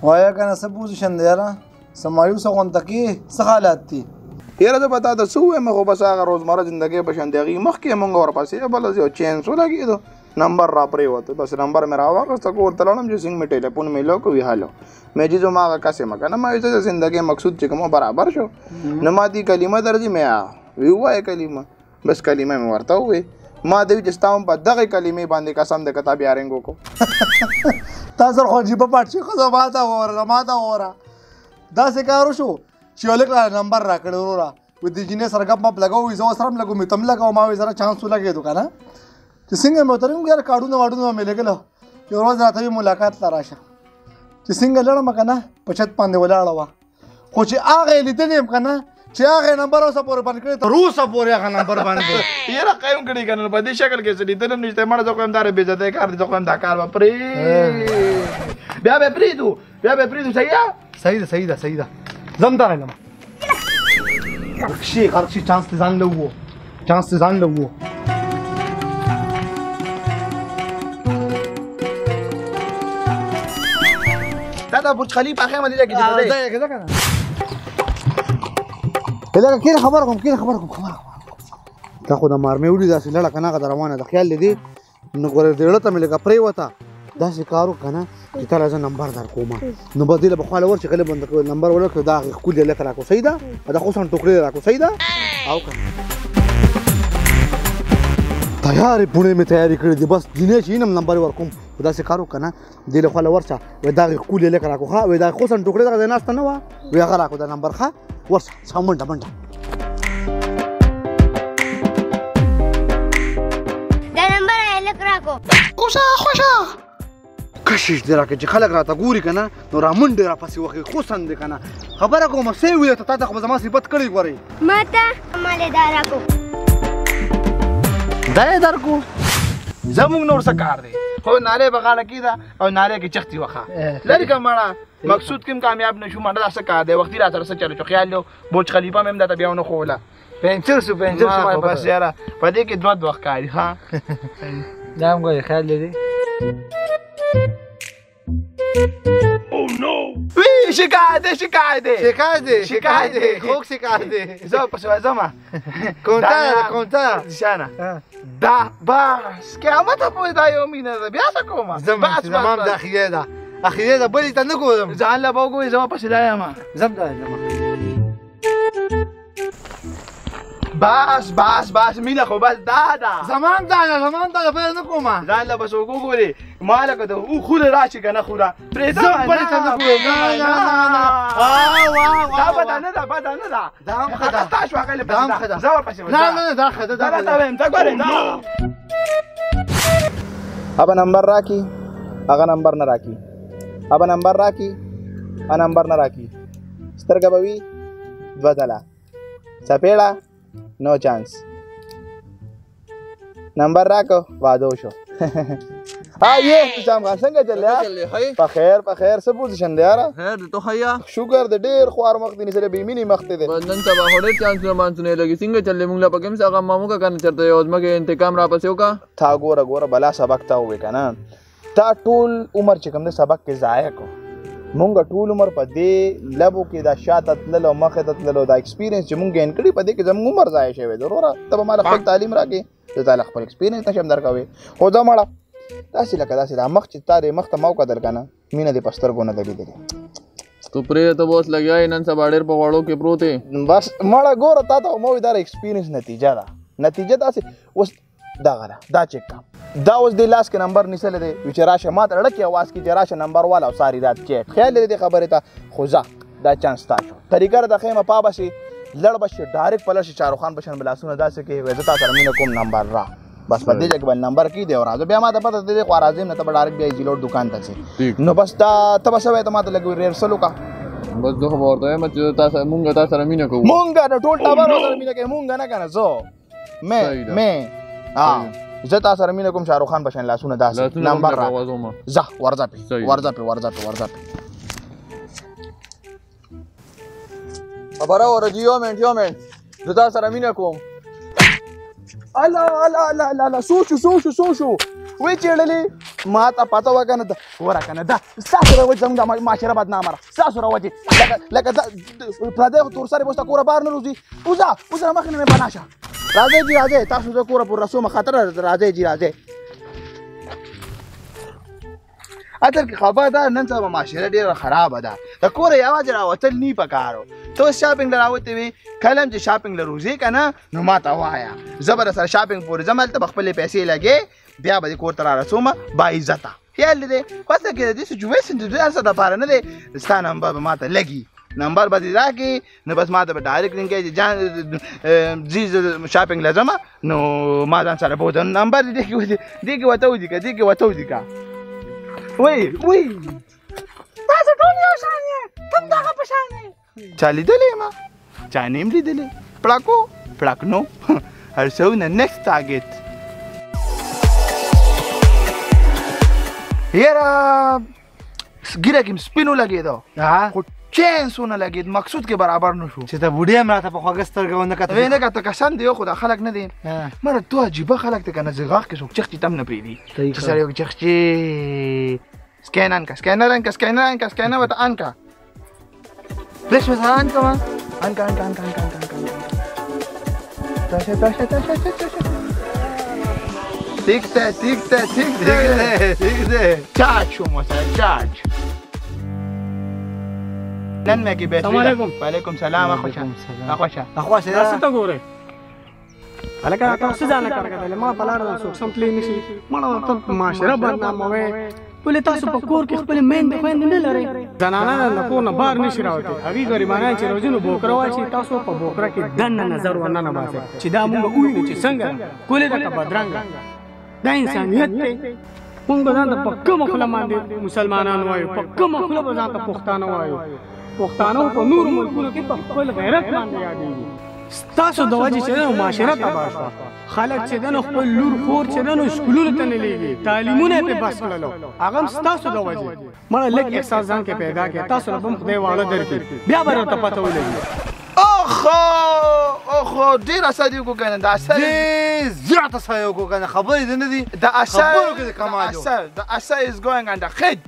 وایا کنه څه پوزیشن دی یاره څه مایوسه غونته کې څه حالات دي یاره زه به تا ته څه ووایم خو بس هغه روزمره زندګۍ په شان د هغې مخکې مونږ ورپسې بله یو چینس ولګېدو نمبر را پرېوته بس نمبر مې راواخېسته کور ته لاړم چې څنګه مې ټلیفون مې لو کوي هلو مې چې زما هغه کس یم که نه ما وایي زه زندګۍ مقصود چې کوم برابر شو نه ما دې کلمه درځي مې وی ووایه کلمه بس کلمه مې ورته ووایي ما د وي چې ستا هم په دغې کلمې باندې قسم د که تا بیا رنګ وکړو تا سره خو عجیبه پاټ شي خو زما ته ووره ما ته ووره داسې کار وشو چې یو لږ نمبر راکړی وروره وي د جینۍ سره ګپ مپ لګوو وي زه ورسره هم لګوم ته هم لګوه ما وایي سره چانس ولګېدو که نه چې څنګه مې ورته ویم یاره کارډونه واډونه مې لګېدل یو ورځ راته وي ملاقات ته راشه چې څنګه لړم که نه په چت باندې ولاړه وه خو چې هغه یې لیدلی یم که نه چې هغه نمبر اوسه پورې بند کړی تر اوسه پورې هغه نمبر باندې یاره قیم کړي که نه په دې شکل کې څه لیدلی هم نشته مړه زه خو یم دا بې عزتۍ کار دی زه خو یم دا کار به بیا به پرېږدو صحیح ده صحیح ده ځم ته راغلم غرق شي چانس دې ځان له ووو دا د برج خلیفه خیمه دې لګېدې ځه که نه لکه کېنه خبره کوم دا خو د مارمې وړي داسې لړه که نه هغه د روانه ده خیال دې نو ګوره زړه ته مې لکه پرېوته داسې کار وکړه نه چې تاله زه نمبر در کوم نو به دې له به خواله ورشي غلی بنده نمبر ولکړو دا هغې ښکلې لکه راکړو صحیح ده دا خوسن ټوکرې راکړو صحیح ده او که تیارې پوڼې مې تیارې کړې دي بس جینۍ چې ینم نمبر یې ورکوم داسې کار وکړه نه دې له خواله ورشه وایي دا هغې ښکلې لکه راکړو ښه وایي دا خوسن ټوکرې دغه ځای ناسته نه وه وایي هغه راکړو دا نمبر ښه ورشه څه منډه خوشه کشش دې راکړه چې خلک راته ګوري که نه نو رامنډې راپسې وښي خوسن دی که نه خبره کومه څه یې وویل تا ته خو به زما صفت کړی ګورئ ما ته مالې دا راکړو دا یې درکړو زمونږ نور څه کار دی خو نارې به غاړه کېده او نارې کې چختې وخه لرې که مړه مقصود کې هم کامیاب نه شو منډه دا څه کار دی وختي را سره څه چلو چې خیال دی برج خلیفه مې هم درته بیا ونه ښووله پنچر شو بس یاره په دې کې دوه ښکاري ښه دا هم ګورې خیال لري وی شکایت دی خوږ شکایت دی زه پسې ځمه کونټه شانه دا بس قیامته پورې دا یو مینه ده بیا څه کومه زما د اخیرې ده بلې ته نه ګورم ځان له به وګورې زما پسې دا یم ځم بس مینه خو بس دا ده زمان دا پیدا نه کومه ځان له بس وګورې ما لکه د خوله راشي که نه خوله پرېږده زه بلې ته نه ګورم دا بده نه ده دا هم ښه ده ستا شو هغې دا هم ښه ده زه ورپسې نه دا ښه ده راته ویم ته ګورې هغه نمبر راکړي هغه نمبر نه راکړي هغه نمبر راکړي هغه نمبر نه راکړي سترګه به وي دوه ځله څپېړه نو چانس نمبر راکو واده وشو یہ احتشام خان څنګه چلې په خیر څه پوزیشن دی یاره خیر دی تو ښه شکر د ډېر خوار مخ دی سره بېمینې مخ دی نن سبا خو ډېر چانسونه مانسونه لګي څنګه چلې موږ لا پکې هم څه غم وکړه که نه چېرته یو ځمکې انتقام راپسې وکړه تا ګوره بلا سبق تا ووې که نه تا ټول عمر چې کوم دی سبق کې ضایع کړو مونږ ټول عمر په دې لبو کې دا شاته تللو مخې ته تللو دا ایکسپیرینس چې مونږ ګین کړي په دې کې زموږ عمر ضایع شوی دی وروره ته به ما خپل تعلیم راکړې زه تا خپل ایکسپیرینس نشم درکوې خو زه مړه داسې لکه داسې دا مخ چې تا دې مخ ته ما وکتل که نه مینه دې په سترګو نه ده لیدلې تو پرېږده ته به اوس لګیا یې نن سبا ډېر په غوړو کې پروت یې بس مړه ګوره تا ته ما وایي دا ایکسپیرینس نتیجه ده نتیجه داسې اوس دغه ده دا چیک کړه دا اوس دې لاس کې نمبر نیسلی دی وي چې راشه ما ته ړړکې اواز کې چې راشه نمبر والا او ساری رات چیک خیال لري دې خبرې ته خو ځه دا چانس تا شو طریقه ده خیمه پا بشي لړ بشي ډایرکټ په لړ شي شاهرخ خان بشن بلاسونه داسې کې وایي زه تا سره مینه کوم نمبر را بس په دې ځای کې به نمبر کې دی او راځه بیا ما ته پته دی خوارازم نه ته به ډایرکټ بیا ایزي لوډ دکان ته ځې نو بس ته به څه وایې ته ما ته لږ ریهرسل وکړه بس زه خو به ورته وایم چې مونږ تا سره مینه کوو مونږ نه ټول ټبر ورسره مینه کوي مونږ نه که نه زه زه تا سره مینه کوم شاهرخ خان بشن لاسونه داسې نمبر را ځه ورځه پې خبره ورځي یو منټ زه تا سره مینه کوم الله سوچو وی چېړلې ما ته پته وکنه ته ګوره کنه دا ستاسو روج زموږ د معاشره بدنامه ده ستاسو روج لکه پردی خو تور سرې به ستا کوره بار نه روځي وځه مخکې نه مې پناه شه راځئ جي راځئ تاسو زه کوره پورې رسومه خطره راځئ جي راځئ اصل کې خبره ده نن سبا معاشره ډېره خرابه ده د کوره یوازې راوتل نی پکارو ته اوس شاپینګ له راوتې وې کله هم چې شاپینګ له روځې که نه نو ما ته ووایه زه به درسره شاپینګ پورې ځم هلته به خپلې پیسې لګې بیا به دې کور ته را رسومه باعزته خیال دې دی پته کې د دې څه جویسن د هر څه دپاره نه دی ستا نمبر به ما ته لګي نمبر به دې راکړي نو بس ما ته به ډایرکټ لینک کوي جان ځي زه شاپینګ له ځمه نو ما ځان سره به نمبر دې کې ورته ولیکه دې کې ورته ولیکه وای تاسو ټول یو شان یې کوم دغه په شان یې چا لیدلی ما چا نه یم لیدلی پړکنو هر څه نه نیکسټ ټارګټ یاره ګیره کې سپینو لګېدو خو چینس ونه لګېد مقصود کې برابر نه شو چې ته بوډۍ هم راته په خوږه سترګه ونه کتل نه کته کسان دی خو دا خلک نه دي مره تو عجیبه خلک ته کنه زغاق کې څوک چختی تم نه پریدي چې سره یو چخچی سکینر وته انکا پلیس وته انکا تاشه ٹھیک ده چارج شما سر چارج نن مگی بیت وعلیکم سلام اخوشه تاسو ته ګوره هلکه تاسو ځان کارګه ما په لار څوک سم تللی نشي مړه ته معاشره بدناموي ولې تاسو په کور کې خپل میندې خویندې نه لرئ زنانه له کور نه بهر نشي راوتې هغې غریبانان چې روزي نو بوکره وایي چې تاسو په بوکره کې دننه نظر ورننه باسئ چې دا مونږ ووینو چې څنګه کولې ده که بدرنګه دا انسانیت دی مونږ به ځان ته په کومه خوله باندې مسلمانان وایو په کومه خوله به ځان ته پښتانه وایو پښتانه په نورو ملکونو کې په خپل غیرت باندې یادېږي ستاسو د وجې چې ده معاشره تباه شوه خلک چې ده نو خپل لور خور چې ده نو سکولونو ته نه لېږي تعلیمونه یې پرې بس کړلو هغه هم ستاسو د وجې مړه لږ احساس ځان کې پیدا کړې تاسو له به هم خدای واړه درکړي بیا به راته پته ولګي اوخو ډېر اثر یې وکړو که نه د اثر زیات اثر یې وکړو که نه خبرې دې نه دي د خبرو کې د کمال د اثر is going on the head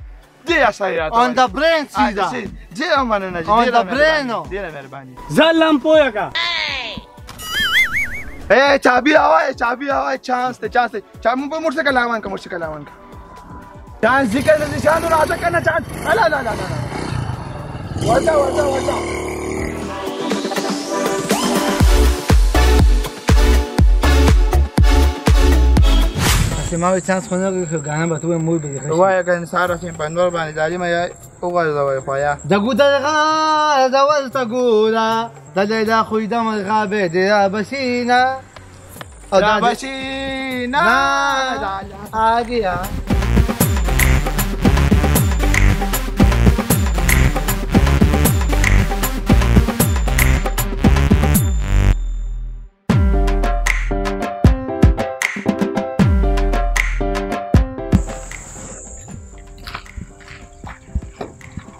ډېر اثر یې on the brain سیده ډېره مننه on the brain ډېره مهرباني ځلم پوهه که چابي راوای چانس دی موټرسایکل روان که چانس ذکر د نشانو راځه که نه چانس لا ورځه ما چانس خو نه کوي غانه به تو مو به ښه وایه که انسان راسي په نور باندې ظالم یا وګورځوي خوایا د ګودرغه د ولته ګودا د لیلا خو د مغابه د بسینا او د بسینا اګیا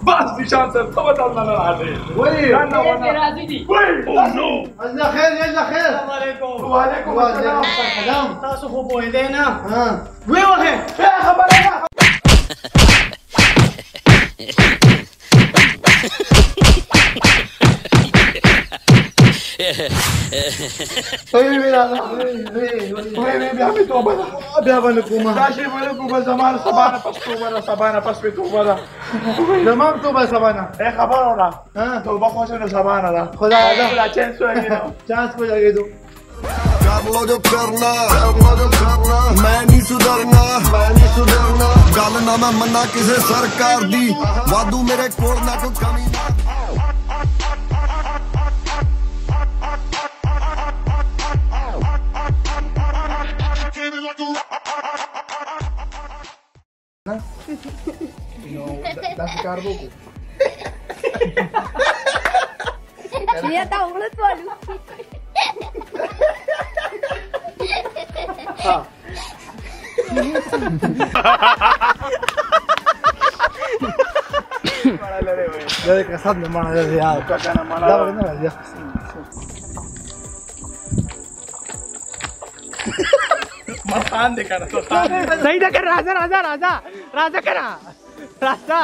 بس نشان سر خبر دارنا راځي وای راځي دي وای او نو الله خیر السلام علیکم وعلیکم السلام تاسو خو پوهېدئ نه ها ویې وهئ خبره بیا مې توبه ده بیا باندې کومه دا شی باندې کومه زمانه سبانه پس توبه ده سبانه پس په توبه ده زمان توبه سبانه خبر وره توبه خو څه سبانه ده خدا دا چانس وګینو چانس کو لګیدو कर लो जो करना मैं नहीं सुधरना गल ना मैं मना किसे सरकार दी वादू मेरे कोल ना कोई कमी Ya tahu lu tuh lu. Dari kasat de mana dari ya. Da benar ya. सही था कर राजा राजा राजा राजा करा राजा